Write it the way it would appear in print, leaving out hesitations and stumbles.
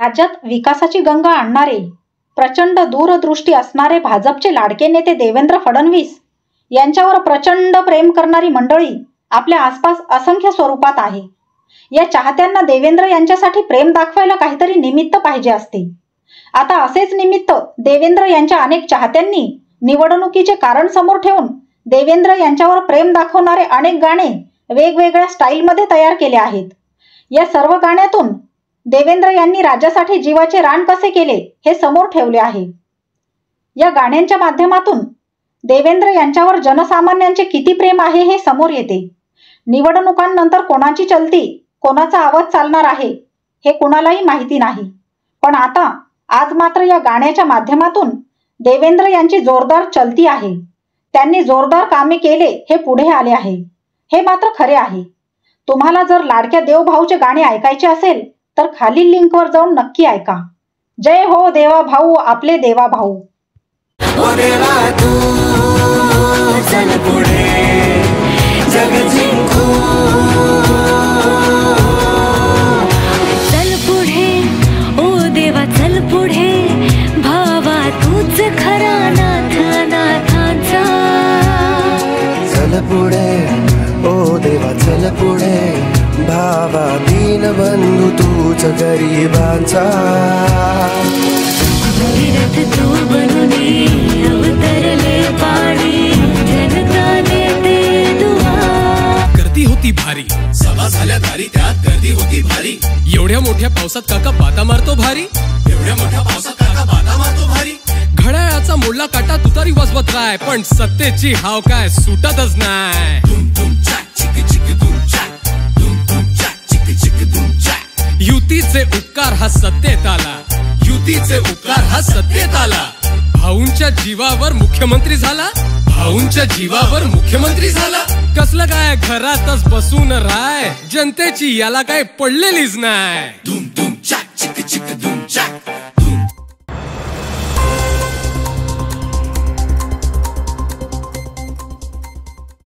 राज्यात विकासाची गंगा आणणारे, प्रचंड दूरदृष्टी असणारे भाजपचे लाडके नेते देवेंद्र फडणवीस यांच्यावर प्रचंड प्रेम करणारी मंडळी आपल्या आसपास असंख्य स्वरूपात आहे. या चाहत्यांना देवेंद्र यांच्यासाठी प्रेम दाखवायला काहीतरी निमित्त पाहिजे असते. आता असेच निमित्त देवेंद्र यांच्या अनेक चाहत्यांनी निवडणुकीचे कारण समोर ठेवून देवेंद्र यांच्यावर प्रेम दाखवणारे अनेक गाणे वेगवेगळ्या स्टाईलमध्ये तयार केले आहेत. या सर्व गाण्यातून देवेंद्र यांनी राज्यासाठी जीवाचे रान कसे केले हे समोर ठेवले आहे. या गाण्यांच्या माध्यमातून देवेंद्र यांच्यावर जनसामान्यांचे किती प्रेम आहे हे समोर येते. निवडणुकांनंतर कोणाची चलती, कोणाचा आवाज चालणार आहे हे कोणालाही माहिती नाही. पण आता आज मात्र या गाण्याच्या माध्यमातून देवेंद्र यांची जोरदार चलती आहे. त्यांनी जोरदार कामे केले हे पुढे आले आहे. हे मात्र खरे आहे. तुम्हाला जर लाडक्या देवभाऊचे गाणे ऐकायचे असेल तर खालील लिंकवर जाऊन नक्की ऐका. जय हो देवा भाऊ, आपले देवा भाऊ. चल पुढे जग जिंकू, चल पुढे ओ देवा चल पुढे, भावा तूच खरा नाथ नाथांचा. चल पुढे ओ देवा चल पुढे, भावा दीनबंधू तूच गरिबांचा. तीरथ तू बनूनी अवतरले पाणी, जनताने ते दुआ. गर्दी होती भारी, सभा झाल्या भारी, त्यात गर्दी होती भारी. एवढ्या मोठ्या पावसात काका बाता मारतो भारी, एवढ्या मोठ्या पावसात काका बाता मारतो भारी. घड्याळाचा मोडला काटा तुतारी वाजवत राय, पण सत्तेची हाव काय सुटतच नाय. धूम धूम चाक चिक चिक धूम चाक, धूम धूम चाक चिक चिक धूम चाक. युतीचे उपकार हा सत्तेत आला, युतीचे उपकार हा सत्तेत आला. भाऊंच्या जीवावर मुख्यमंत्री झाला, भाऊंच्या जीवावर मुख्यमंत्री झाला. कसलं काय घरातच बसून राय, जनतेची याला काय पडलेलीच नाय. धूम धूम चाक चिक चिक